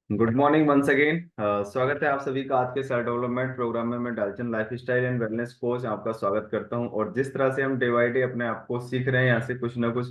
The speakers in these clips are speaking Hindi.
Good morning once again. स्वागत है आप सभी का आज के सेल्फ डेवलपमेंट प्रोग्राम में। मैं Dalton life style and wellness coach आपका स्वागत करता हूं। और जिस तरह से हम डे बाई डे अपने आप को सीख रहे हैं, यहाँ से कुछ ना कुछ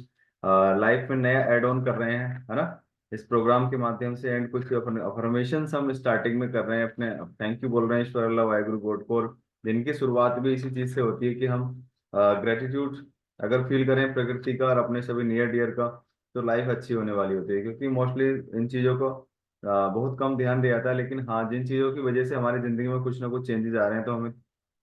लाइफ में नया एड ऑन कर रहे हैं, है ना, इस प्रोग्राम के माध्यम से। एंड कुछ अपने अफर्मेशन हम स्टार्टिंग में कर रहे हैं, अपने थैंक यू बोल रहे हैं ईश्वर अल्लाह वाहिगुरु गॉड को। और दिन की शुरुआत भी इसी चीज से होती है कि हम ग्रेटिट्यूड अगर फील करें प्रकृति का और अपने सभी नियर डियर का, तो लाइफ अच्छी होने वाली होती है। क्योंकि मोस्टली इन चीजों को बहुत कम ध्यान दिया जाता है। लेकिन हाँ, जिन चीज़ों की वजह से हमारी जिंदगी में कुछ ना कुछ चेंजेस आ रहे हैं, तो हमें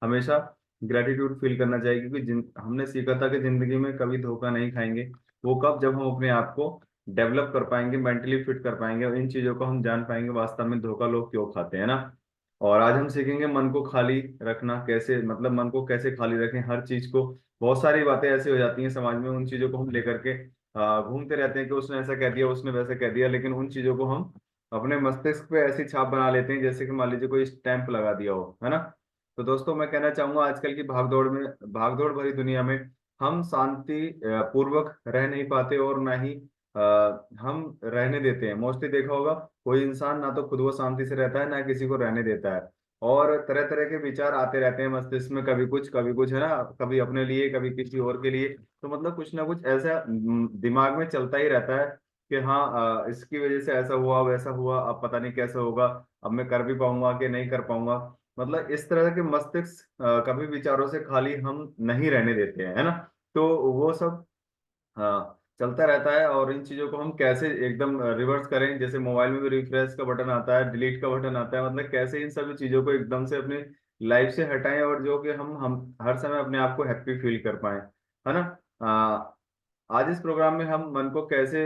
हमेशा ग्रेटिट्यूड फील करना चाहिए। क्योंकि हमने सीखा था कि जिंदगी में कभी धोखा नहीं खाएंगे। वो कब, जब हम अपने आप को डेवलप कर पाएंगे, मेंटली फिट कर पाएंगे, और इन चीज़ों को हम जान पाएंगे वास्तव में धोखा लोग क्यों खाते हैं ना। और आज हम सीखेंगे मन को खाली रखना कैसे, मतलब मन को कैसे खाली रखें हर चीज को। बहुत सारी बातें ऐसी हो जाती हैं समाज में, उन चीजों को हम लेकर के घूमते रहते हैं कि उसने ऐसा कह दिया, उसने वैसा कह दिया। लेकिन उन चीजों को हम अपने मस्तिष्क पे ऐसी छाप बना लेते हैं जैसे कि मान लीजिए कोई स्टैंप लगा दिया हो, है ना। तो दोस्तों, मैं कहना चाहूंगा आजकल की भागदौड़ भरी दुनिया में हम शांति पूर्वक रह नहीं पाते, और ना ही हम रहने देते हैं। मोस्टली देखा होगा, कोई इंसान ना तो खुद वो शांति से रहता है, ना किसी को रहने देता है। और तरह तरह के विचार आते रहते हैं मस्तिष्क में, कभी कुछ, है ना, कभी अपने लिए, कभी किसी और के लिए। तो मतलब कुछ ना कुछ ऐसा दिमाग में चलता ही रहता है कि हाँ, इसकी वजह से ऐसा हुआ वैसा हुआ, अब पता नहीं कैसा होगा, अब मैं कर भी पाऊंगा कि नहीं कर पाऊंगा। मतलब इस तरह के मस्तिष्क कभी विचारों से खाली हम नहीं रहने देते हैं, है ना। तो वो सब हाँ चलता रहता है। और इन चीजों को हम कैसे एकदम रिवर्स करें, जैसे मोबाइल में भी रिफ्रेश का बटन आता है, डिलीट का बटन आता है, मतलब कैसे इन सभी चीजों को एकदम से अपनी लाइफ से हटाएं, और जो कि हम हर समय अपने आप को हैप्पी फील कर पाए, है ना। आज इस प्रोग्राम में हम मन को कैसे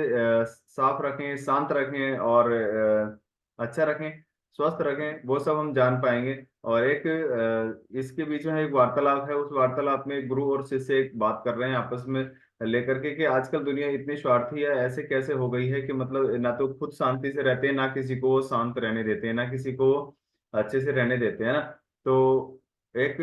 साफ रखें, शांत रखें, और अच्छा रखें, स्वस्थ रखें, वो सब हम जान पाएंगे। और एक इसके बीच में एक वार्तालाप है, उस वार्तालाप में गुरु और शिष्य एक बात कर रहे हैं आपस में लेकर के कि आजकल दुनिया इतनी स्वार्थी है, ऐसे कैसे हो गई है कि मतलब ना तो खुद शांति से रहते हैं, ना किसी को वो शांत रहने देते हैं, ना किसी को वो अच्छे से रहने देते हैं ना। तो एक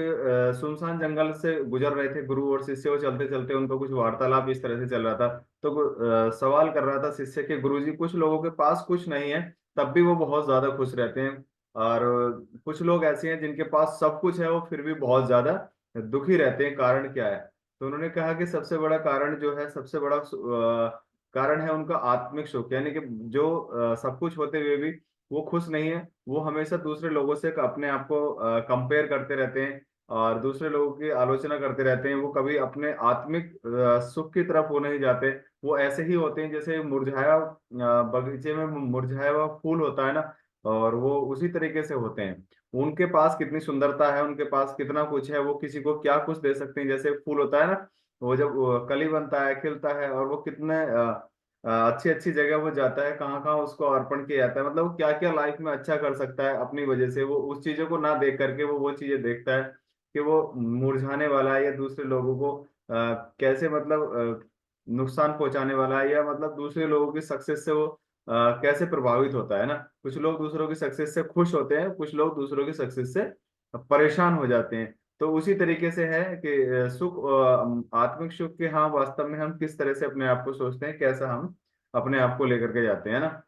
सुनसान जंगल से गुजर रहे थे गुरु और शिष्य, वो चलते चलते उनका कुछ वार्तालाप इस तरह से चल रहा था। तो सवाल कर रहा था शिष्य के, गुरु जी, कुछ लोगों के पास कुछ नहीं है, तब भी वो बहुत ज्यादा खुश रहते हैं, और कुछ लोग ऐसे हैं जिनके पास सब कुछ है, वो फिर भी बहुत ज्यादा दुखी रहते हैं, कारण क्या है। तो उन्होंने कहा कि सबसे बड़ा कारण जो है, सबसे बड़ा कारण है उनका आत्मिक सुख। यानी कि जो सब कुछ होते हुए भी वो खुश नहीं है, वो हमेशा दूसरे लोगों से अपने आप को कंपेयर करते रहते हैं, और दूसरे लोगों की आलोचना करते रहते हैं। वो कभी अपने आत्मिक सुख की तरफ वो नहीं जाते। वो ऐसे ही होते हैं जैसे मुरझाया बगीचे में मुरझाया हुआ फूल होता है ना, और वो उसी तरीके से होते हैं। उनके पास कितनी सुंदरता है, उनके पास कितना कुछ है, वो किसी को क्या कुछ दे सकते हैं। जैसे फूल होता है ना, वो जब कली बनता है, खिलता है, और वो कितने अच्छी अच्छी जगह वो जाता है, कहाँ कहाँ उसको अर्पण किया जाता है, मतलब वो क्या क्या लाइफ में अच्छा कर सकता है अपनी वजह से। वो उस चीजों को ना देख करके वो चीजें देखता है कि वो मुरझाने वाला है, या दूसरे लोगों को कैसे मतलब नुकसान पहुंचाने वाला है, या मतलब दूसरे लोगों की सक्सेस से वो कैसे प्रभावित होता है ना। कुछ लोग दूसरों की सक्सेस से खुश होते हैं, कुछ लोग दूसरों की सक्सेस से परेशान हो जाते हैं। तो उसी तरीके से है कि सुख, आत्मिक सुख के, हाँ, वास्तव में हम किस तरह से अपने आप को सोचते हैं, कैसा हम अपने आप को लेकर के जाते हैं ना।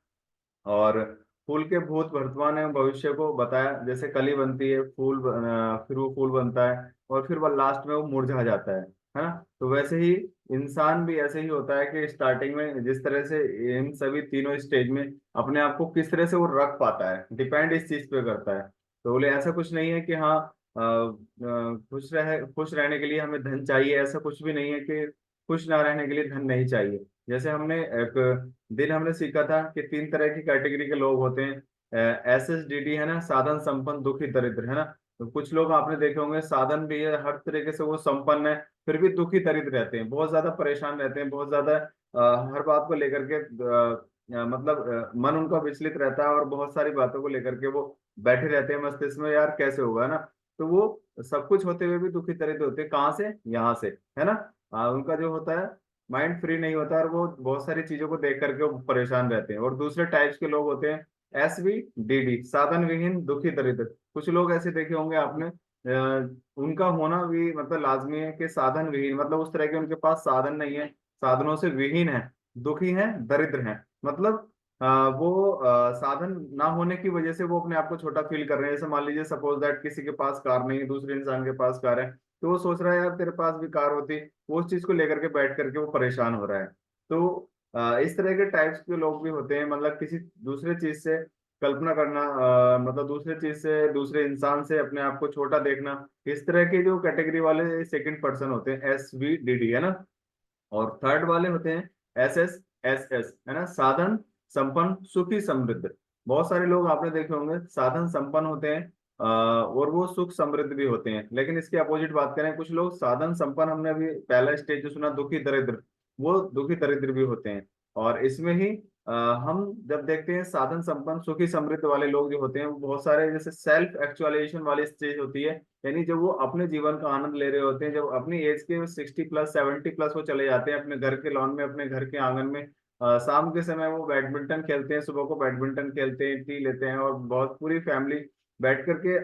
और फूल के भूत वर्तमान एवं भविष्य को बताया, जैसे कली बनती है, फिर वो फूल बनता है, और फिर वो लास्ट में वो मुरझा जाता है ना। तो वैसे ही इंसान भी ऐसे ही होता है कि स्टार्टिंग में जिस तरह से इन सभी तीनों स्टेज में अपने आप को किस तरह से वो रख पाता है, डिपेंड इस चीज पे करता है। तो बोले ऐसा कुछ नहीं है कि हाँ, खुश रहने के लिए हमें धन चाहिए, ऐसा कुछ भी नहीं है कि खुश ना रहने के लिए धन नहीं चाहिए। जैसे हमने एक दिन हमने सीखा था कि तीन तरह की कैटेगरी के लोग होते हैं। SSDD है ना, साधन संपन्न दुखी दरिद्र, है ना। तो कुछ लोग आपने देखे होंगे, साधन भी है, हर तरीके से वो संपन्न है, फिर भी दुखी दरिद्र रहते हैं, बहुत ज्यादा परेशान रहते हैं, बहुत ज्यादा हर बात को लेकर के मतलब मन उनका विचलित रहता है, और बहुत सारी बातों को लेकर के वो बैठे रहते हैं मस्तिष्क में, यार कैसे होगा ना। तो वो सब कुछ होते हुए भी दुखी दरिद्र होते हैं, कहाँ से, यहाँ से, है ना। उनका जो होता है माइंड फ्री नहीं होता, और वो बहुत सारी चीजों को देख करके वो परेशान रहते हैं। और दूसरे टाइप्स के लोग होते हैं SVDD, साधन विहीन दुखी दरिद्र। कुछ लोग ऐसे देखे होंगे आपने, उनका होना भी मतलब लाजमी है कि साधन विहीन, मतलब उस तरह के उनके पास साधन नहीं है, साधनों से विहीन है, दुखी है, दरिद्र है। मतलब वो साधन ना होने की वजह से वो अपने आप को छोटा फील कर रहे हैं। जैसे मान लीजिए सपोज दैट किसी के पास कार नहीं है, दूसरे इंसान के पास कार है, तो वो सोच रहा है यार तेरे पास भी कार होती, वो उस चीज को लेकर के बैठ करके वो परेशान हो रहा है। तो इस तरह के टाइप्स के लोग भी होते हैं, मतलब किसी दूसरे चीज से कल्पना करना, मतलब दूसरे चीज से, दूसरे इंसान से अपने आप को छोटा देखना। इस तरह के जो कैटेगरी वाले सेकंड पर्सन होते हैं, SVDD, है ना। और थर्ड वाले होते हैं SSSS, है ना, साधन संपन्न सुखी समृद्ध। बहुत सारे लोग आपने देखे होंगे साधन संपन्न होते हैं, और वो सुख समृद्ध भी होते हैं। लेकिन इसके अपोजिट बात करें, कुछ लोग साधन संपन्न, हमने अभी पहला स्टेज जो सुना दुखी दरिद्र, वो दुखी दरिद्र भी होते हैं। और इसमें ही हम जब देखते हैं साधन संपन्न सुखी समृद्ध वाले लोग जो होते हैं, वो बहुत सारे जैसे सेल्फ एक्चुअलाइजेशन वाली स्टेज होती है। यानी जब वो अपने जीवन का आनंद ले रहे होते हैं, जब अपनी एज के 60+ 70+ वो चले जाते हैं अपने घर के लॉन में, अपने घर के आंगन में, शाम के समय वो बैडमिंटन खेलते हैं, सुबह को बैडमिंटन खेलते हैं, टी लेते हैं, और बहुत पूरी फैमिली बैठ करके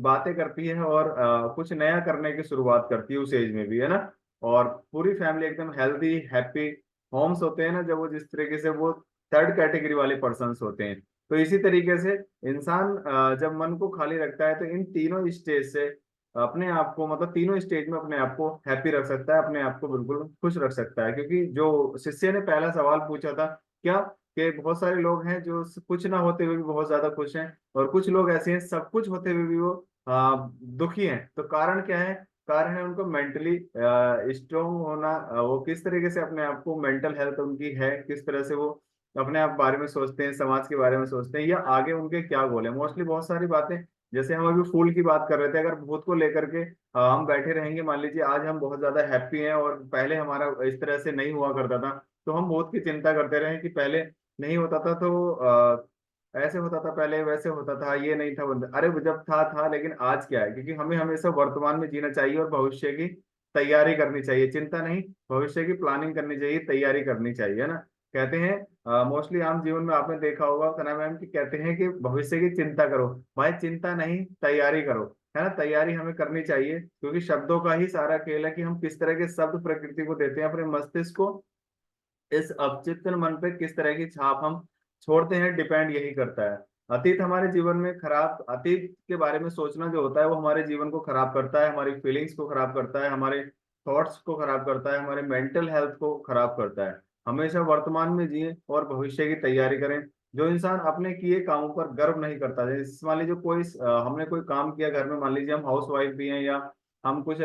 बातें करती है, और कुछ नया करने की शुरुआत करती है उस एज में भी, है ना। और पूरी फैमिली एकदम हेल्दी हैप्पी होम्स होते हैं ना, जब वो जिस तरीके से वो थर्ड कैटेगरी वाले पर्सन होते हैं। तो इसी तरीके से इंसान जब मन को खाली रखता है, तो इन तीनों स्टेज से अपने आप को, मतलब तीनों स्टेज में अपने आप को हैप्पी रख सकता है, अपने आप को बिल्कुल खुश रख सकता है। क्योंकि जो शिष्य ने पहला सवाल पूछा था क्या, कि बहुत सारे लोग हैं जो कुछ ना होते हुए भी बहुत ज्यादा खुश हैं, और कुछ लोग ऐसे हैं सब कुछ होते हुए भी वो दुखी हैं। तो कारण क्या है? कारण है उनको मेंटली स्ट्रोंग होना। वो किस तरीके से अपने आप को, मेंटल हेल्थ उनकी है किस तरह से, वो अपने आप बारे में सोचते हैं, समाज के बारे में सोचते हैं, या आगे उनके क्या गोल है। मोस्टली बहुत सारी बातें, जैसे हम अभी फूल की बात कर रहे थे, अगर भूत को लेकर के हम बैठे रहेंगे, मान लीजिए आज हम बहुत ज्यादा हैप्पी हैं और पहले हमारा इस तरह से नहीं हुआ करता था, तो हम भूत की चिंता करते रहे कि पहले नहीं होता था, तो ऐसे होता था, पहले वैसे होता था, ये नहीं था, अरे वो जब था लेकिन आज क्या है। क्योंकि हमें हमेशा वर्तमान में जीना चाहिए और भविष्य की तैयारी करनी चाहिए, चिंता नहीं, भविष्य की प्लानिंग करनी चाहिए, तैयारी करनी चाहिए, है ना। कहते हैं मोस्टली आम जीवन में आपने देखा होगा, सना मैम, की कहते हैं कि भविष्य की चिंता करो। भाई चिंता नहीं, तैयारी करो, है ना। तैयारी हमें करनी चाहिए, क्योंकि शब्दों का ही सारा खेल है कि हम किस तरह के शब्द प्रकृति को देते हैं, अपने मस्तिष्क को, इस अवचेतन मन पे किस तरह की छाप हम छोड़ते हैं, डिपेंड यही करता है। अतीत हमारे जीवन में खराब, अतीत के बारे में सोचना जो होता है वो हमारे जीवन को खराब करता है, हमारी फीलिंग्स को खराब करता है, हमारे थॉट्स को खराब करता है, हमारे मेंटल हेल्थ को खराब करता है। हमेशा वर्तमान में जिए और भविष्य की तैयारी करें। जो इंसान अपने किए कामों पर गर्व नहीं करता, जैसे मान लीजिए कोई हमने कोई काम किया घर में, मान लीजिए हम हाउस वाइफ भी हैं, या हम कुछ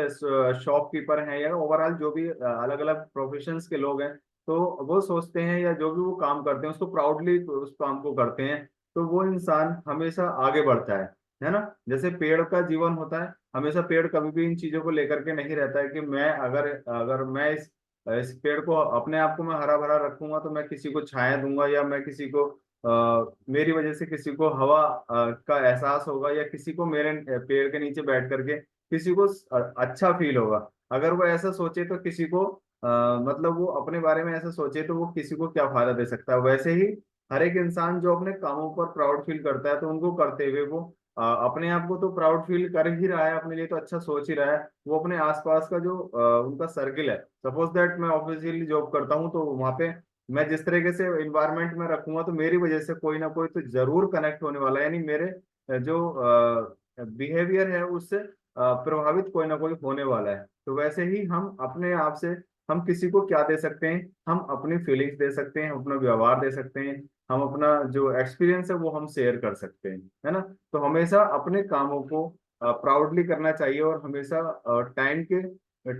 शॉपकीपर हैं, या ओवरऑल जो भी अलग अलग प्रोफेशंस के लोग हैं, तो वो सोचते हैं, या जो भी वो काम करते हैं उसको प्राउडली उस काम को करते हैं, तो वो इंसान हमेशा आगे बढ़ता है ना। जैसे पेड़ का जीवन होता है, हमेशा पेड़ कभी भी इन चीजों को लेकर के नहीं रहता है कि मैं अगर अगर मैं इस पेड़ को, अपने आप को मैं हरा भरा रखूंगा तो मैं किसी को छाया दूंगा, या मैं किसी को मेरी वजह से किसी को हवा का एहसास होगा, या किसी को मेरे पेड़ के नीचे बैठ करके किसी को अच्छा फील होगा। अगर वो ऐसा सोचे तो किसी को मतलब वो अपने बारे में ऐसा सोचे तो वो किसी को क्या फायदा दे सकता है। वैसे ही हर एक इंसान जो अपने कामों पर प्राउड फील करता है, तो उनको करते हुए वो अपने आप को तो प्राउड फील कर ही रहा है, अपने लिए तो अच्छा सोच ही रहा है। वो अपने आसपास का जो उनका सर्किल है, सपोज दैट मैं ऑफिशियली जॉब करता हूँ, तो वहां पे मैं जिस तरीके से इन्वायरमेंट में रखूंगा, तो मेरी वजह से कोई ना कोई तो जरूर कनेक्ट होने वाला है। यानी मेरे जो बिहेवियर है उससे प्रभावित कोई ना कोई होने वाला है। तो वैसे ही हम अपने आप से, हम किसी को क्या दे सकते हैं, हम अपनी फीलिंग्स दे सकते हैं, हम अपना व्यवहार दे सकते हैं, हम अपना जो एक्सपीरियंस है वो हम शेयर कर सकते हैं, है ना। तो हमेशा अपने कामों को प्राउडली करना चाहिए, और हमेशा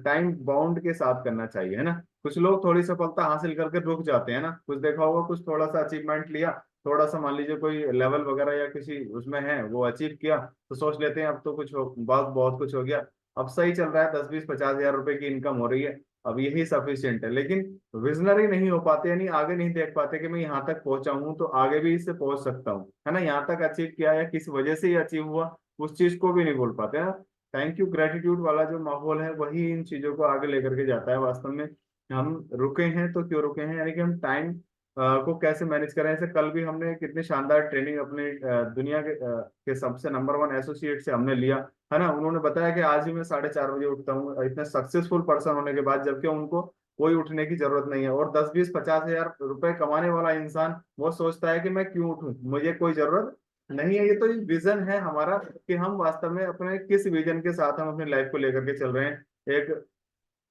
टाइम बाउंड के साथ करना चाहिए, है ना। कुछ लोग थोड़ी सफलता हासिल करके रुक जाते हैं ना, कुछ देखा होगा, कुछ थोड़ा सा अचीवमेंट लिया, थोड़ा सा मान लीजिए कोई लेवल वगैरह या किसी उसमें है वो अचीव किया, तो सोच लेते हैं अब तो कुछ बहुत बहुत कुछ हो गया, अब सही चल रहा है, 10 20 50 हजार रुपए की इनकम हो रही है, अब यही सफिशियंट है। लेकिन विजनरी नहीं हो पाते, यानी आगे नहीं देख पाते कि मैं यहाँ तक पहुंचा हूँ तो आगे भी इससे पहुंच सकता हूँ, है ना। यहाँ तक अचीव किया या किस वजह से ये अचीव हुआ, उस चीज को भी नहीं बोल पाते ना। थैंक यू ग्रेटिट्यूड वाला जो माहौल है वही इन चीजों को आगे लेकर के जाता है वास्तव में। हम रुके हैं तो क्यों रुके हैं, यानी कि हम टाइम को कैसे मैनेज करें। ऐसे कल भी हमने कितनी शानदार ट्रेनिंग अपने दुनिया के सबसे नंबर 1 एसोसिएट से हमने लिया, है ना। उन्होंने बताया कि आज ही मैं 4:30 बजे उठता हूँ, इतने सक्सेसफुल पर्सन होने के बाद, जबकि उनको कोई उठने की जरूरत नहीं है। और 10 20 50 हजार रुपए कमाने वाला इंसान वो सोचता है कि मैं क्यों उठूं, मुझे कोई जरूरत नहीं है। ये तो विजन है हमारा कि हम वास्तव में अपने किस विजन के साथ हम अपनी लाइफ को लेकर के चल रहे हैं। एक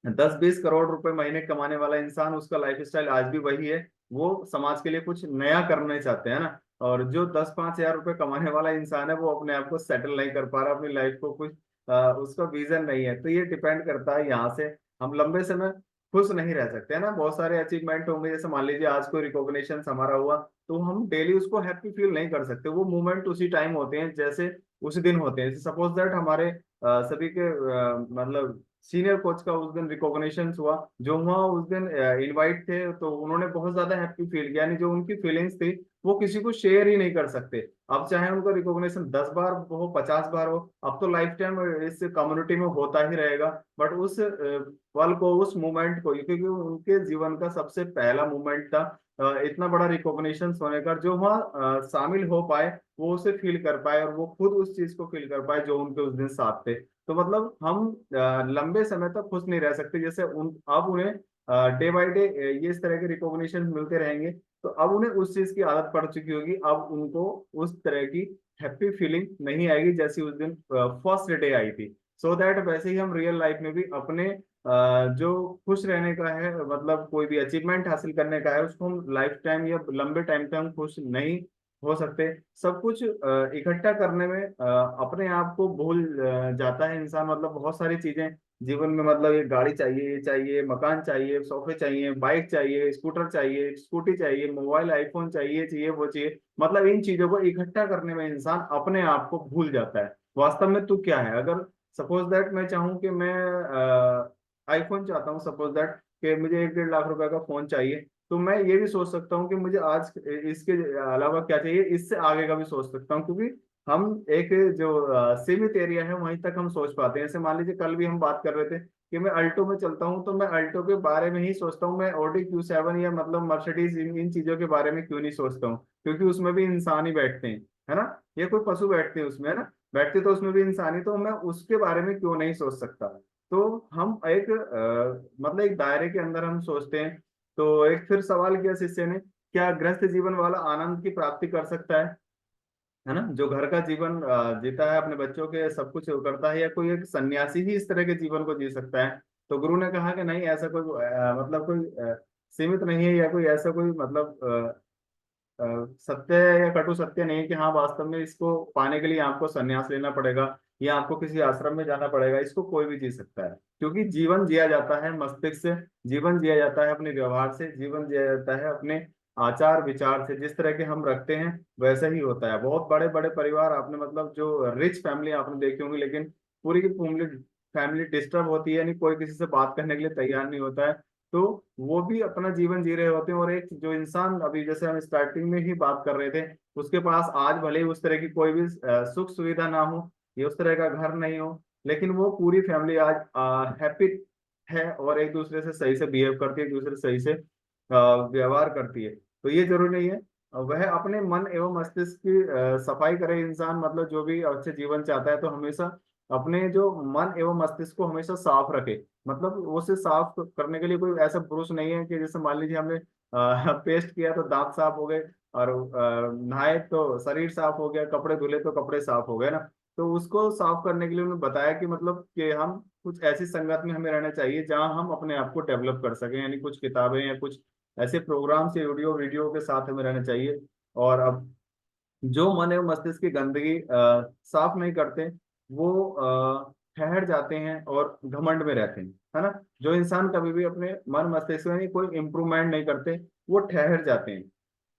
10 20 करोड़ रुपए महीने कमाने वाला इंसान, उसका लाइफ स्टाइल आज भी वही है, वो समाज के लिए कुछ नया करना चाहते हैं ना। और जो 10 5 हजार रुपए कमाने वाला इंसान है वो अपने आप को सेटल नहीं कर पा रहा, अपनी लाइफ को कुछ उसका विजन नहीं है। तो ये डिपेंड करता है यहाँ से। हम लंबे समय खुश नहीं रह सकते है ना। बहुत सारे अचीवमेंट होंगे, जैसे मान लीजिए आज कोई रिकॉग्निशन हमारा हुआ, तो हम डेली उसको हैप्पी फील नहीं कर सकते। वो मोमेंट उसी टाइम होते हैं जैसे उसी दिन होते हैं। सपोज दैट हमारे सभी के मतलब सीनियर कोच का उस दिन रिकॉग्निशन हुआ, जो हुआ उस दिन इनवाइट थे, तो उन्होंने बहुत ज्यादा हैप्पी फील किया, यानी जो उनकी फीलिंग्स थी वो किसी को शेयर ही नहीं कर सकते। अब चाहे उनका रिकॉग्निशन 10 बार हो 50 बार हो, अब तो लाइफ टाइम इस कम्युनिटी में होता ही रहेगा। बट उस पल को, उस मोमेंट को, क्योंकि उनके जीवन का सबसे पहला मोमेंट था, इतना बड़ा रिकॉग्निशन होने का, जो वहाँ शामिल हो पाए, वो उसे फील कर पाए और वो खुद उस चीज को फील कर पाए जो उनके उस दिन साथ थे। तो मतलब हम लंबे समय तक खुश नहीं रह सकते। जैसे उन अब उन्हें डे बाय डे ये इस तरह के रिकॉग्निशन मिलते रहेंगे, तो अब उन्हें उस चीज की आदत पड़ चुकी होगी। अब उनको उस तरह की हैप्पी फीलिंग नहीं आएगी जैसी उस दिन फर्स्ट डे आई थी। सो दैट वैसे ही हम रियल लाइफ में भी अपने जो खुश रहने का है, मतलब कोई भी अचीवमेंट हासिल करने का है, उसको हम लाइफ टाइम या लंबे टाइम तक हम खुश नहीं हो सकते। सब कुछ इकट्ठा करने में अपने आप को भूल जाता है इंसान। मतलब बहुत सारी चीजें जीवन में, मतलब ये गाड़ी चाहिए, ये चाहिए, मकान चाहिए, सोफे चाहिए, बाइक चाहिए, स्कूटर चाहिए, स्कूटी चाहिए, मोबाइल आईफोन चाहिए, चाहिए वो चाहिए। मतलब इन चीजों को इकट्ठा करने में इंसान अपने आप को भूल जाता है। वास्तव में तू क्या है? अगर सपोज दैट मैं चाहूँ कि मैं आईफोन चाहता हूँ, सपोज दैट कि मुझे 1 1.5 लाख रुपए का फोन चाहिए, तो मैं ये भी सोच सकता हूँ कि मुझे आज इसके अलावा क्या चाहिए, इससे आगे का भी सोच सकता हूँ। क्योंकि हम एक जो सीमित एरिया है वहीं तक हम सोच पाते हैं। जैसे मान लीजिए कल भी हम बात कर रहे थे कि मैं अल्टो में चलता हूँ, तो मैं अल्टो के बारे में ही सोचता हूँ। मैं ऑडी Q7 या मतलब मर्सिडीज इन चीजों के बारे में क्यों नहीं सोचता हूँ? क्योंकि उसमें भी इंसान ही बैठते हैं, है ना। ये कोई पशु बैठते हैं उसमें, है ना, बैठते तो उसमें भी इंसान ही, तो मैं उसके बारे में क्यों नहीं सोच सकता? तो हम एक मतलब एक दायरे के अंदर हम सोचते हैं। तो एक फिर सवाल किया शिष्य ने, क्या गृहस्थ जीवन वाला आनंद की प्राप्ति कर सकता है ना, जो घर का जीवन जीता है, अपने बच्चों के सब कुछ करता है, या कोई एक सन्यासी ही इस तरह के जीवन को जी सकता है? तो गुरु ने कहा कि नहीं, ऐसा कोई मतलब कोई सीमित नहीं है, या कोई ऐसा कोई मतलब सत्य या कटु सत्य नहीं है कि हाँ वास्तव में इसको पाने के लिए आपको संन्यास लेना पड़ेगा या आपको किसी आश्रम में जाना पड़ेगा। इसको कोई भी जी सकता है, क्योंकि जीवन जिया जाता है मस्तिष्क से, जीवन जिया जाता है अपने व्यवहार से, जीवन जिया जाता है अपने आचार विचार से। जिस तरह के हम रखते हैं वैसा ही होता है। बहुत बड़े बड़े परिवार आपने, मतलब जो रिच फैमिली आपने देखी होंगी, लेकिन पूरी की पूरी फैमिली डिस्टर्ब होती है, यानी कोई किसी से बात करने के लिए तैयार नहीं होता है। तो वो भी अपना जीवन जी रहे होते हैं। और एक जो इंसान, अभी जैसे हम स्टार्टिंग में ही बात कर रहे थे, उसके पास आज भले ही उस तरह की कोई भी सुख सुविधा ना हो, या उस तरह का घर नहीं हो, लेकिन वो पूरी फैमिली आज हैप्पी है और एक दूसरे से सही से बिहेव करती है, एक दूसरे से सही से व्यवहार करती है। तो ये जरूरी नहीं है। वह अपने मन एवं मस्तिष्क की सफाई करे इंसान, मतलब जो भी अच्छे जीवन चाहता है तो हमेशा अपने जो मन एवं मस्तिष्क को हमेशा साफ रखे। मतलब उसे साफ करने के लिए कोई ऐसा ब्रुश नहीं है कि जैसे मान लीजिए हमने पेस्ट किया तो दांत साफ हो गए, और नहाए तो शरीर साफ हो गया, कपड़े धुले तो कपड़े साफ हो गए ना। तो उसको साफ करने के लिए उन्होंने बताया कि मतलब कि हम कुछ ऐसी संगत में हमें रहना चाहिए जहां हम अपने आप को डेवलप कर सकें, यानी कुछ किताबें या कुछ ऐसे प्रोग्राम से वीडियो वीडियो के साथ हमें रहना चाहिए। और अब जो मन एवं मस्तिष्क की गंदगी साफ नहीं करते, वो ठहर जाते हैं और घमंड में रहते हैं, है ना। जो इंसान कभी भी अपने मन मस्तिष्क में कोई इम्प्रूवमेंट नहीं करते, वो ठहर जाते हैं,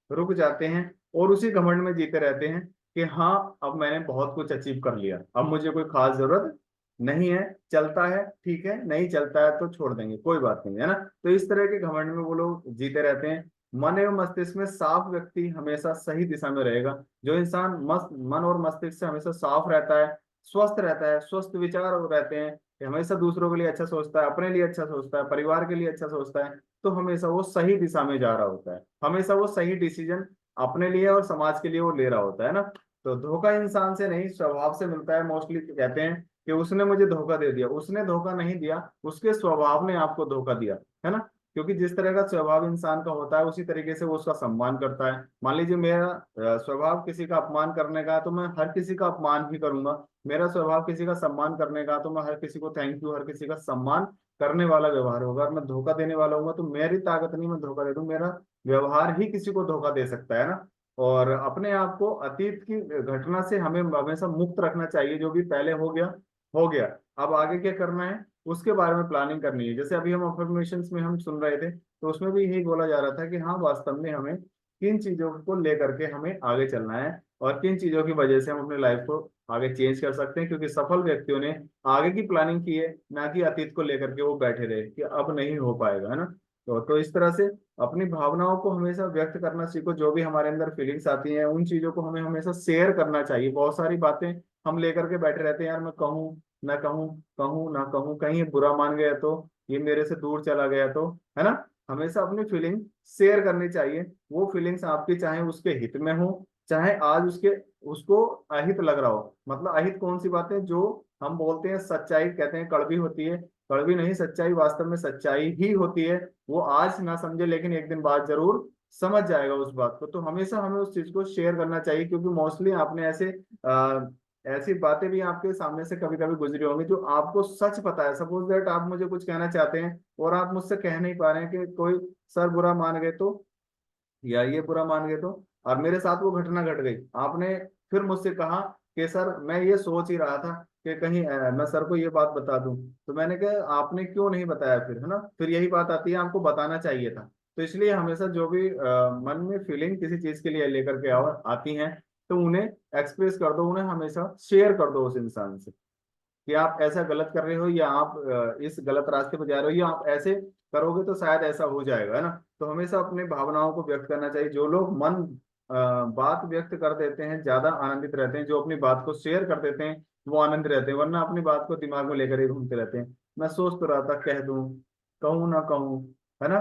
रुक जाते हैं, और उसी घमंड में जीते रहते हैं कि हाँ अब मैंने बहुत कुछ अचीव कर लिया, अब मुझे कोई खास जरूरत नहीं है। चलता है ठीक है, नहीं चलता है तो छोड़ देंगे, कोई बात नहीं, है ना। तो इस तरह के घमंड में वो लोग जीते रहते हैं। मन एवं मस्तिष्क में साफ व्यक्ति हमेशा सही दिशा में रहेगा। जो इंसान मस्त मन और मस्तिष्क से हमेशा साफ रहता है, स्वस्थ रहता है, स्वस्थ विचार रहते हैं, कि हमेशा दूसरों के लिए अच्छा सोचता है, अपने लिए अच्छा सोचता है, परिवार के लिए अच्छा सोचता है, तो हमेशा वो सही दिशा में जा रहा होता है। हमेशा वो सही डिसीजन अपने लिए और समाज के लिए वो ले रहा होता है ना। तो धोखा इंसान से नहीं, स्वभाव से मिलता है। मोस्टली कहते हैं कि उसने मुझे धोखा दे दिया, उसने धोखा नहीं दिया, उसके स्वभाव ने आपको धोखा दिया, है ना। क्योंकि जिस तरह का स्वभाव इंसान का होता है उसी तरीके से वो उसका सम्मान करता है। मान लीजिए मेरा स्वभाव किसी का अपमान करने का है, तो मैं हर किसी का अपमान ही करूंगा। मेरा स्वभाव किसी का सम्मान करने का, तो मैं हर किसी को थैंक यू, हर किसी का सम्मान करने वाला व्यवहार होगा। और मैं धोखा देने वाला हूँ तो मेरी ताकत नहीं मैं धोखा दे दूं, मेरा व्यवहार ही किसी को धोखा दे सकता है ना। और अपने आप को अतीत की घटना से हमें हमेशा मुक्त रखना चाहिए। जो भी पहले हो गया हो गया, अब आगे क्या करना है उसके बारे में प्लानिंग करनी है। जैसे अभी हम अफर्मेशंस में हम सुन रहे थे, तो उसमें भी यही बोला जा रहा था कि हाँ वास्तव में हमें किन चीजों को लेकर के हमें आगे चलना है, और किन चीजों की वजह से हम अपने लाइफ को आगे चेंज कर सकते हैं। क्योंकि सफल व्यक्तियों ने आगे की प्लानिंग की है, ना कि अतीत को लेकर के वो बैठे रहे कि अब नहीं हो पाएगा, है ना। तो इस तरह से अपनी भावनाओं को हमेशा व्यक्त करना सीखो। जो भी हमारे अंदर फीलिंग्स आती हैं उन चीजों को हमें हमेशा शेयर करना चाहिए। बहुत सारी बातें हम लेकर के बैठे रहते हैं, यार मैं कहूँ ना कहूँ, कहूँ ना कहूँ, कहीं ये बुरा मान गया तो, ये मेरे से दूर चला गया तो, है ना। हमेशा अपनी फीलिंग शेयर करनी चाहिए। वो फीलिंग्स आपकी चाहे उसके हित में हो, चाहे आज उसके उसको अहित लग रहा हो। मतलब अहित कौन सी बातें जो हम बोलते हैं सच्चाई कहते हैं कड़वी होती है, कड़वी नहीं सच्चाई वास्तव में सच्चाई ही होती है। वो आज ना समझे लेकिन एक दिन बाद जरूर समझ जाएगा उस बात को। तो हमेशा हमें उस चीज को शेयर करना चाहिए, क्योंकि मोस्टली आपने ऐसी बातें भी आपके सामने से कभी कभी गुजरी होंगी जो आपको सच पता है। सपोज दैट आप मुझे कुछ कहना चाहते हैं और आप मुझसे कह नहीं पा रहे हैं कि कोई सर बुरा मान गए तो, या ये बुरा मान गए तो, और मेरे साथ वो घटना घट गई। आपने फिर मुझसे कहा कि सर मैं ये सोच ही रहा था कि कहीं मैं सर को ये बात बता दूं। तो मैंने कहा आपने क्यों नहीं बताया फिर, है ना। फिर यही बात आती है आपको बताना चाहिए था। तो इसलिए हमेशा जो भी मन में फीलिंग किसी चीज के लिए लेकर के आती हैं, तो उन्हें एक्सप्रेस कर दो, उन्हें हमेशा शेयर कर दो उस इंसान से कि आप ऐसा गलत कर रहे हो, या आप इस गलत रास्ते पर जा रहे हो, या आप ऐसे करोगे तो शायद ऐसा हो जाएगा, है ना। तो हमेशा अपने भावनाओं को व्यक्त करना चाहिए। जो लोग बात व्यक्त कर देते हैं ज्यादा आनंदित रहते हैं, जो अपनी बात को शेयर कर देते हैं वो आनंद रहते हैं, वरना अपनी बात को दिमाग में लेकर ही घूमते रहते हैं। मैं सोच तो रहा था कह दूं, कहूं ना कहूं, है ना।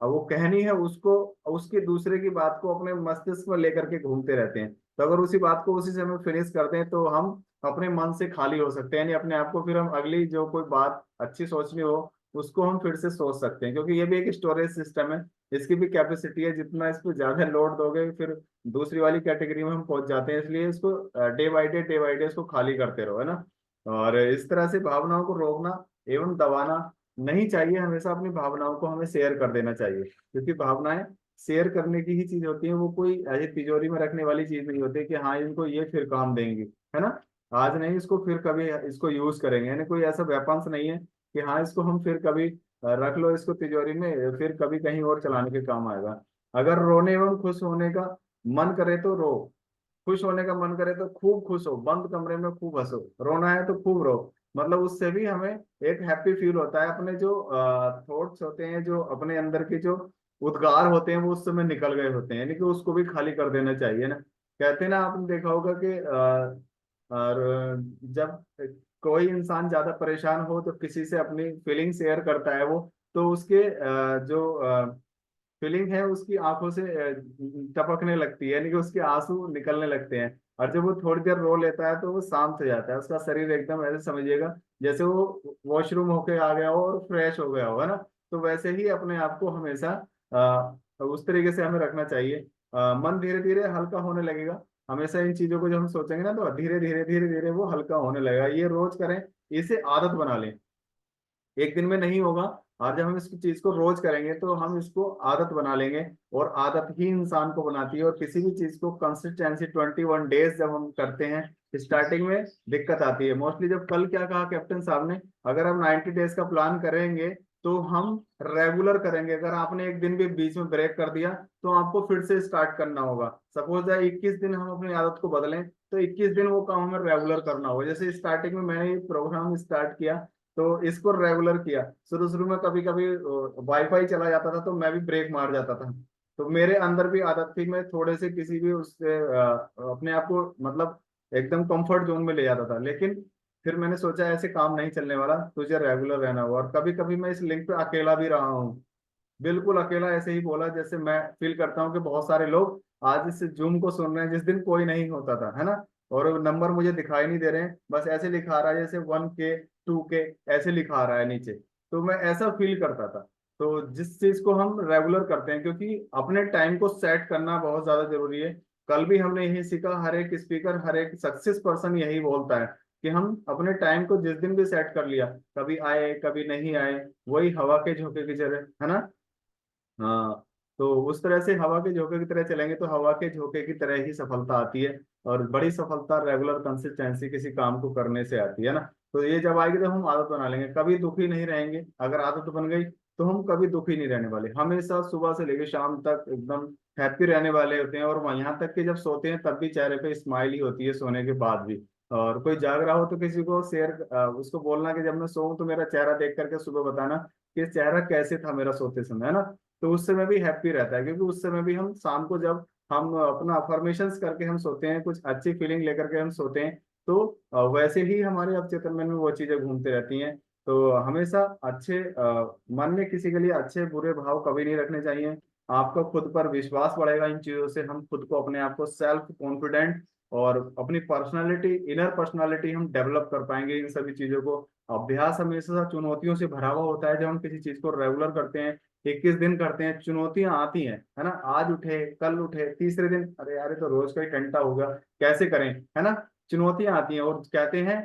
अब वो कहनी है उसको, उसके दूसरे की बात को अपने मस्तिष्क में लेकर के घूमते रहते हैं। तो अगर उसी बात को उसी समय फिनिश करते हैं तो हम अपने मन से खाली हो सकते हैं। यानी अपने आप को फिर हम अगली जो कोई बात अच्छी सोचनी हो उसको हम फिर से सोच सकते हैं, क्योंकि ये भी एक स्टोरेज सिस्टम है। इसकी भी कैपेसिटी है, जितना इस पर ज्यादा लोड दोगे फिर दूसरी वाली कैटेगरी में हम पहुंच जाते हैं। इसलिए इसको डे बाई डे इसको खाली करते रहो, है ना। और इस तरह से भावनाओं को रोकना एवं दबाना नहीं चाहिए। हमेशा अपनी भावनाओं को हमें शेयर कर देना चाहिए, क्योंकि भावनाएं शेयर करने की ही चीज होती है। वो कोई ऐसी तिजोरी में रखने वाली चीज नहीं होती कि हाँ इनको ये फिर काम देंगी, है ना। आज नहीं इसको फिर कभी इसको यूज करेंगे। यानी कोई ऐसा वेपन्स नहीं है कि हाँ इसको हम फिर कभी रख लो इसको तिजोरी में, फिर कभी कहीं और चलाने के काम आएगा। अगर रोने एवं खुश होने का मन करे तो रो, खुश होने का मन करे तो खूब खुश हो, बंद कमरे में खूब हंसो, रोना है तो खूब रो। मतलब उससे भी हमें एक हैप्पी फील होता है। अपने जो थॉट्स होते हैं, जो अपने अंदर के जो उद्गार होते हैं वो उस समय निकल गए होते हैं, यानी कि उसको भी खाली कर देना चाहिए ना। कहते हैं ना, आपने देखा होगा कि और जब कोई इंसान ज्यादा परेशान हो तो किसी से अपनी फीलिंग शेयर करता है वो, तो उसके जो फीलिंग है उसकी आंखों से टपकने लगती है, यानी कि उसके आंसू निकलने लगते हैं। और जब वो थोड़ी देर रो लेता है तो वो शांत हो जाता है। उसका शरीर एकदम ऐसे समझिएगा जैसे वो वॉशरूम होके आ गया हो और फ्रेश हो गया हो, है ना। तो वैसे ही अपने आप को हमेशा उस तरीके से हमें रखना चाहिए। मन धीरे धीरे हल्का होने लगेगा। हमेशा इन चीजों को जब हम सोचेंगे ना तो धीरे धीरे वो हल्का होने लगेगा। ये रोज करें, इसे आदत बना लें। एक दिन में नहीं होगा, और जब हम इस चीज को रोज करेंगे तो हम इसको आदत बना लेंगे। और आदत ही इंसान को बनाती है। और किसी भी चीज को कंसिस्टेंसी 21 डेज जब हम करते हैं, स्टार्टिंग में दिक्कत आती है मोस्टली। जब कल क्या कहा कैप्टन साहब ने, अगर हम 90 डेज का प्लान करेंगे तो हम रेगुलर करेंगे। अगर आपने एक दिन भी बीच में ब्रेक कर दिया तो आपको फिर से स्टार्ट करना होगा। सपोज 21 दिन हम अपनी आदत को बदलें तो 21 दिन वो काम हमें रेगुलर करना होगा। जैसे स्टार्टिंग में मैंने ये प्रोग्राम स्टार्ट किया तो इसको रेगुलर किया। शुरू शुरू में कभी कभी वाईफाई चला जाता था तो मैं भी ब्रेक मार जाता था। तो मेरे अंदर भी आदत थी, मैं थोड़े से किसी भी उससे अपने आप को मतलब एकदम कंफर्ट जोन में ले जाता था। लेकिन फिर मैंने सोचा ऐसे काम नहीं चलने वाला, तुझे रेगुलर रहना होगा। और कभी कभी मैं इस लिंक पे अकेला भी रहा हूँ, बिल्कुल अकेला। ऐसे ही बोला जैसे मैं फील करता हूँ कि बहुत सारे लोग आज इस जूम को सुन रहे हैं जिस दिन कोई नहीं होता था, है ना। और नंबर मुझे दिखाई नहीं दे रहे हैं, बस ऐसे लिखा रहा है जैसे 1K 2K ऐसे लिखा रहा है नीचे। तो मैं ऐसा फील करता था। तो जिस चीज को हम रेगुलर करते हैं, क्योंकि अपने टाइम को सेट करना बहुत ज्यादा जरूरी है। कल भी हमने यही सीखा, हर एक स्पीकर, हर एक सक्सेस पर्सन यही बोलता है कि हम अपने टाइम को जिस दिन भी सेट कर लिया, कभी आए कभी नहीं आए, वही हवा के झोंके की तरह, है ना। हाँ, तो उस तरह से हवा के झोंके की तरह चलेंगे तो हवा के झोंके की तरह ही सफलता आती है। और बड़ी सफलता रेगुलर कंसिस्टेंसी किसी काम को करने से आती है ना। तो ये जब आएगी तो हम आदत बना लेंगे, कभी दुखी नहीं रहेंगे। अगर आदत बन गई तो हम कभी दुखी नहीं रहने वाले, हमेशा सुबह से लेकर शाम तक एकदम हैप्पी रहने वाले होते हैं। और वहाँ यहाँ तक कि जब सोते हैं तब भी चेहरे पे स्माइल ही होती है, सोने के बाद भी। और कोई जाग रहा हो तो किसी को शेयर, उसको बोलना कि जब मैं सोऊं तो मेरा चेहरा देख करके सुबह बताना कि चेहरा कैसे था मेरा सोते समय, है ना। तो उस समय भी हैप्पी रहता है, क्योंकि उस समय भी हम शाम को जब हम अपना अफर्मेशंस करके हम सोते हैं, कुछ अच्छी फीलिंग लेकर के हम सोते हैं, तो वैसे ही हमारे अवचेतन मन में वो चीजें घूमते रहती हैं। तो हमेशा अच्छे मन में किसी के लिए अच्छे बुरे भाव कभी नहीं रखने चाहिए। आपका खुद पर विश्वास बढ़ेगा इन चीजों से, हम खुद को, अपने आप को सेल्फ कॉन्फिडेंट और अपनी पर्सनालिटी, इनर पर्सनालिटी हम डेवलप कर पाएंगे इन सभी चीजों को। अभ्यास हमेशा चुनौतियों से भरा हुआ होता है। जब हम किसी चीज को रेगुलर करते हैं, 21 दिन करते हैं, चुनौतियां आती हैं, है ना। आज उठे, कल उठे, तीसरे दिन अरे यार ये तो रोज का ही टंटा होगा, कैसे करें, है ना। चुनौतियां आती हैं, और कहते हैं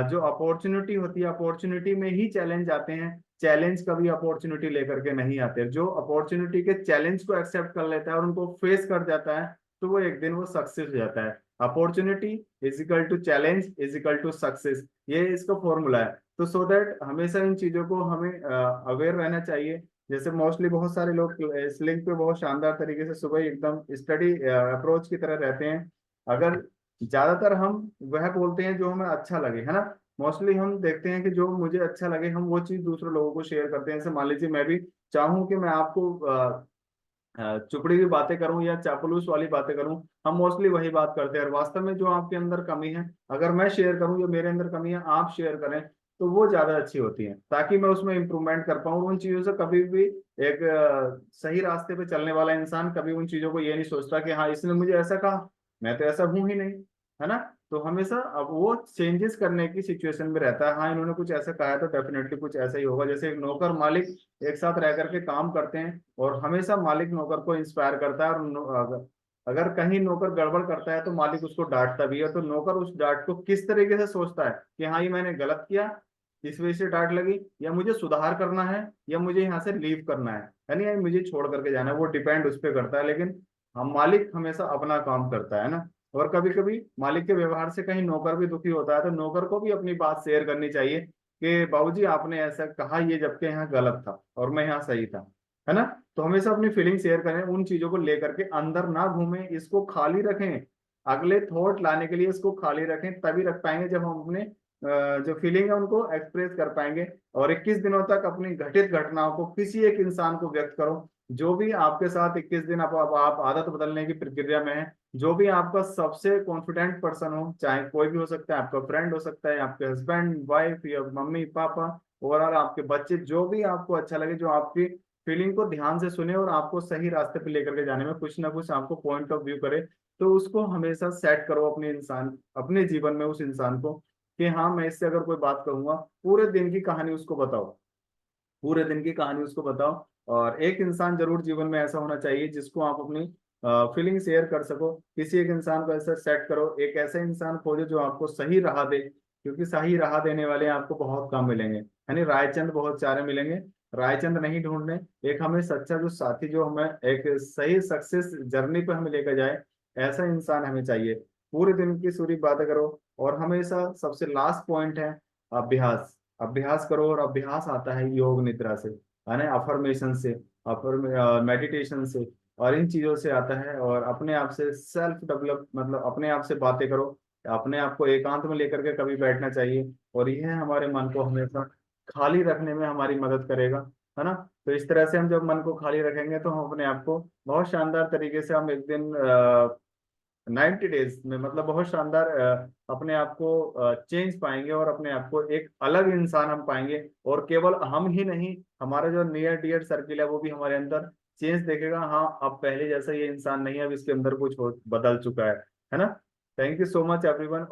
जो अपॉर्चुनिटी होती है, अपॉर्चुनिटी में ही चैलेंज आते हैं। चैलेंज कभी अपॉर्चुनिटी लेकर के नहीं आते। जो अपॉर्चुनिटी के चैलेंज को एक्सेप्ट कर लेता है और उनको फेस कर जाता है, तो वो एक दिन वो सक्सेस हो जाता है। Opportunity is equal to challenge is equal to success, ये इसका फॉर्मूला है। तो सो दैट हमेशा इन चीजों को हमें अवेयर रहना चाहिए। जैसे मोस्टली बहुत सारे लोग इस लिंक पे बहुत शानदार तरीके से सुबह ही एकदम स्टडी अप्रोच की तरह रहते हैं। अगर ज्यादातर हम वह बोलते हैं जो हमें अच्छा लगे, है ना। मोस्टली हम देखते हैं कि जो मुझे अच्छा लगे हम वो चीज दूसरे लोगों को शेयर करते हैं। जैसे मान लीजिए मैं भी चाहूं कि मैं आपको चुपड़ी की बातें करूं या चापलूस वाली बातें करूं, हम मोस्टली वही बात करते हैं। और वास्तव में जो आपके अंदर कमी है, अगर मैं शेयर करूं, जो मेरे अंदर कमी है आप शेयर करें, तो वो ज्यादा अच्छी होती है, ताकि मैं उसमें इंप्रूवमेंट कर पाऊं उन चीजों से। कभी भी एक सही रास्ते पे चलने वाला इंसान कभी उन चीजों को ये नहीं सोचता कि हाँ इसने मुझे ऐसा कहा, मैं तो ऐसा हूं ही नहीं, है ना। तो हमेशा अब वो चेंजेस करने की सिचुएशन में रहता है। हाँ इन्होंने कुछ ऐसा कहा है तो डेफिनेटली कुछ ऐसा ही होगा। जैसे एक नौकर मालिक एक साथ रह करके काम करते हैं, और हमेशा मालिक नौकर को इंस्पायर करता है। और अगर कहीं नौकर गड़बड़ करता है तो मालिक उसको डांटता भी है। तो नौकर उस डांट को किस तरीके से सोचता है कि हाँ ये मैंने गलत किया, इस वजह से डांट लगी, या मुझे सुधार करना है, या मुझे यहाँ से लीव करना है, यानी या मुझे छोड़ करके जाना है, वो डिपेंड उस पर करता है। लेकिन हम मालिक हमेशा अपना काम करता है ना। और कभी कभी मालिक के व्यवहार से कहीं नौकर भी दुखी होता है, तो नौकर को भी अपनी बात शेयर करनी चाहिए कि बाबूजी आपने ऐसा कहा, ये जबकि यहाँ गलत था और मैं यहाँ सही था, है ना। तो हमेशा अपनी फीलिंग शेयर करें, उन चीजों को लेकर के अंदर ना घूमें, इसको खाली रखें। अगले थॉट लाने के लिए इसको खाली रखें, तभी रख पाएंगे जब हम अपने जो फीलिंग है उनको एक्सप्रेस कर पाएंगे। और 21 दिनों तक अपनी घटित घटनाओं को किसी एक इंसान को व्यक्त करो। जो भी आपके साथ 21 दिन आप आदत बदलने की प्रक्रिया में है, जो भी आपका सबसे कॉन्फिडेंट पर्सन हो, चाहे कोई भी हो सकता है, आपका फ्रेंड हो सकता है, आपके हस्बैंड वाइफ या मम्मी पापा, ओवरऑल आपके बच्चे, जो भी आपको अच्छा लगे, जो आपकी फीलिंग को ध्यान से सुने और आपको सही रास्ते पे लेकर के जाने में कुछ ना कुछ आपको पॉइंट ऑफ व्यू करे, तो उसको हमेशा सेट करो अपने इंसान, अपने जीवन में उस इंसान को, कि हाँ मैं इससे अगर कोई बात करूंगा, पूरे दिन की कहानी उसको बताओ, पूरे दिन की कहानी उसको बताओ। और एक इंसान जरूर जीवन में ऐसा होना चाहिए जिसको आप अपनी फीलिंग शेयर कर सको। किसी एक इंसान को ऐसा सेट करो, एक ऐसा इंसान खोजो जो आपको सही राह दे, क्योंकि सही राह देने वाले आपको बहुत कम मिलेंगे, यानी रायचंद बहुत सारे मिलेंगे, रायचंद नहीं ढूंढने। एक हमें सच्चा जो साथी, जो हमें एक सही सक्सेस जर्नी पे हमें लेकर जाए, ऐसा इंसान हमें चाहिए। पूरे दिन की सूरी बातें करो। और हमेशा सबसे लास्ट पॉइंट है अभ्यास। अभ्यास करो, और अभ्यास आता है योग निद्रा से, है ना, अफर्मेशन से, अफर मेडिटेशन से, और इन चीजों से आता है। और अपने आप से सेल्फ डेवलप, मतलब अपने आप से बातें करो, अपने आप को एकांत में लेकर के कभी बैठना चाहिए। और यह हमारे मन को हमेशा खाली रखने में हमारी मदद करेगा, है ना। तो इस तरह से हम जब मन को खाली रखेंगे तो हम अपने आप को बहुत शानदार तरीके से, हम एक दिन 90 डेज में, मतलब बहुत शानदार अपने आप को चेंज पाएंगे, और अपने आप को एक अलग इंसान हम पाएंगे। और केवल हम ही नहीं, हमारा जो नियर डियर सर्किल है वो भी हमारे अंदर चेंज देखेगा। हाँ अब पहले जैसा ये इंसान नहीं है, अब इसके अंदर कुछ बदल चुका है ना। Thank you so much everyone.